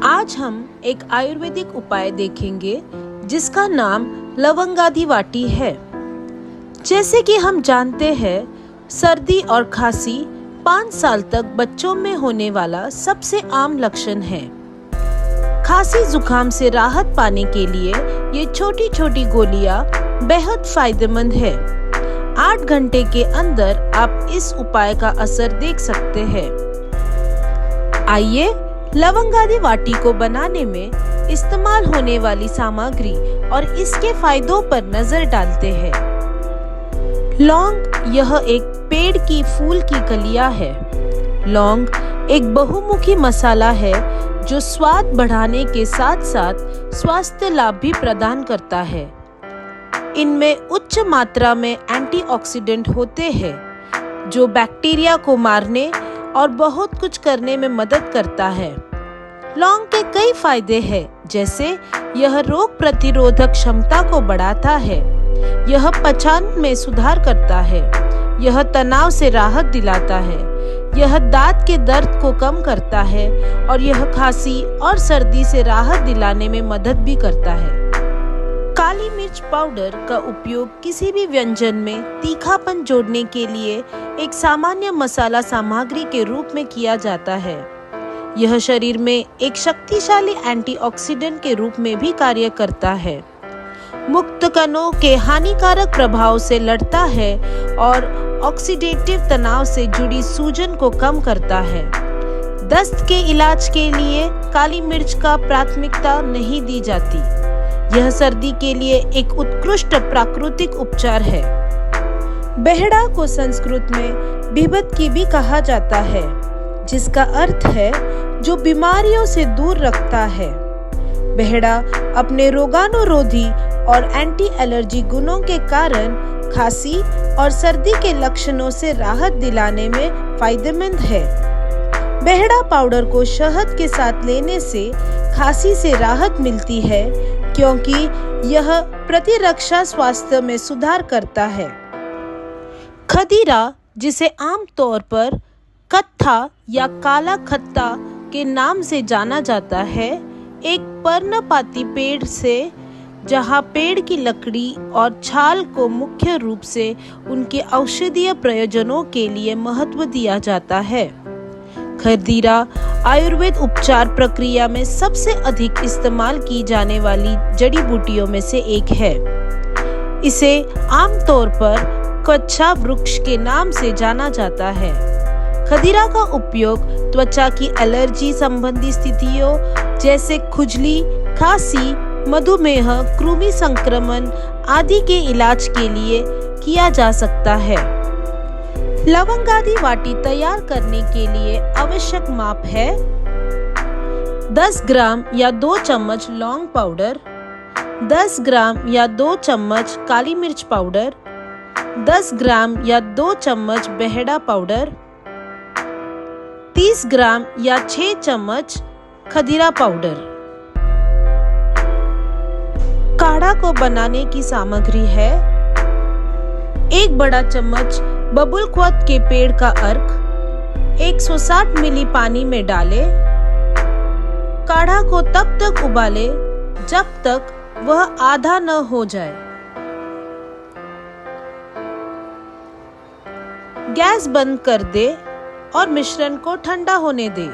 आज हम एक आयुर्वेदिक उपाय देखेंगे जिसका नाम लवंगादि वाटी है। जैसे कि हम जानते हैं, सर्दी और खांसी 5 साल तक बच्चों में होने वाला सबसे आम लक्षण है। खांसी जुकाम से राहत पाने के लिए ये छोटी छोटी गोलियां बेहद फायदेमंद है। 8 घंटे के अंदर आप इस उपाय का असर देख सकते हैं। आइए लवंगादि वाटी को बनाने में इस्तेमाल होने वाली सामग्री और इसके फायदों पर नजर डालते हैं। लौंग यह एक पेड़ की फूल की कलियां है। लौंग एक बहुमुखी मसाला है जो स्वाद बढ़ाने के साथ साथ स्वास्थ्य लाभ भी प्रदान करता है। इनमें उच्च मात्रा में एंटीऑक्सीडेंट होते हैं जो बैक्टीरिया को मारने और बहुत कुछ करने में मदद करता है। लौंग के कई फायदे हैं, जैसे यह रोग प्रतिरोधक क्षमता को बढ़ाता है, यह पचन में सुधार करता है, यह तनाव से राहत दिलाता है, यह दांत के दर्द को कम करता है और यह खांसी और सर्दी से राहत दिलाने में मदद भी करता है। काली मिर्च पाउडर का उपयोग किसी भी व्यंजन में तीखापन जोड़ने के लिए एक सामान्य मसाला सामग्री के रूप में किया जाता है। यह शरीर में एक शक्तिशाली एंटीऑक्सीडेंट के रूप में भी कार्य करता है, मुक्त कणों के हानिकारक प्रभाव से लड़ता है और ऑक्सीडेटिव तनाव से जुड़ी सूजन को कम करता है। दस्त के इलाज के लिए काली मिर्च का प्राथमिकता नहीं दी जाती। यह सर्दी के लिए एक उत्कृष्ट प्राकृतिक उपचार है। बेहड़ा को संस्कृत में बिभत्की भी कहा जाता है, जिसका अर्थ है जो बीमारियों से दूर रखता है। बेहड़ा अपने रोगाणुरोधी और एंटी एलर्जी गुणों के कारण खांसी और सर्दी के लक्षणों से राहत दिलाने में फायदेमंद है। बेहड़ा पाउडर को शहद के साथ लेने से खांसी से राहत मिलती है, क्योंकि यह प्रतिरक्षा स्वास्थ्य में सुधार करता है। खदीरा, जिसे आमतौर पर कत्था या काला खत्ता के नाम से जाना जाता है, एक पर्णपाती पेड़ से जहां पेड़ की लकड़ी और छाल को मुख्य रूप से उनके औषधीय प्रयोजनों के लिए महत्व दिया जाता है। खदीरा आयुर्वेद उपचार प्रक्रिया में सबसे अधिक इस्तेमाल की जाने वाली जड़ी बूटियों में से एक है। इसे आमतौर पर कच्छा वृक्ष के नाम से जाना जाता है। खदीरा का उपयोग त्वचा की एलर्जी संबंधी स्थितियों जैसे खुजली, खांसी, मधुमेह, कृमि संक्रमण आदि के इलाज के लिए किया जा सकता है। लवंगादि वाटी तैयार करने के लिए आवश्यक माप है 10 ग्राम या 2 चम्मच लौंग पाउडर, 10 ग्राम या 2 चम्मच काली मिर्च पाउडर, 10 ग्राम या 2 चम्मच बेहड़ा पाउडर, 30 ग्राम या 6 चम्मच खदीरा पाउडर। काढ़ा को बनाने की सामग्री है 1 बड़ा चम्मच बबुलक्वथ के पेड़ का अर्क 160 मिली पानी में डालें। काढ़ा को तब तक उबालें जब तक वह आधा न हो जाए। गैस बंद कर दे और मिश्रण को ठंडा होने दे।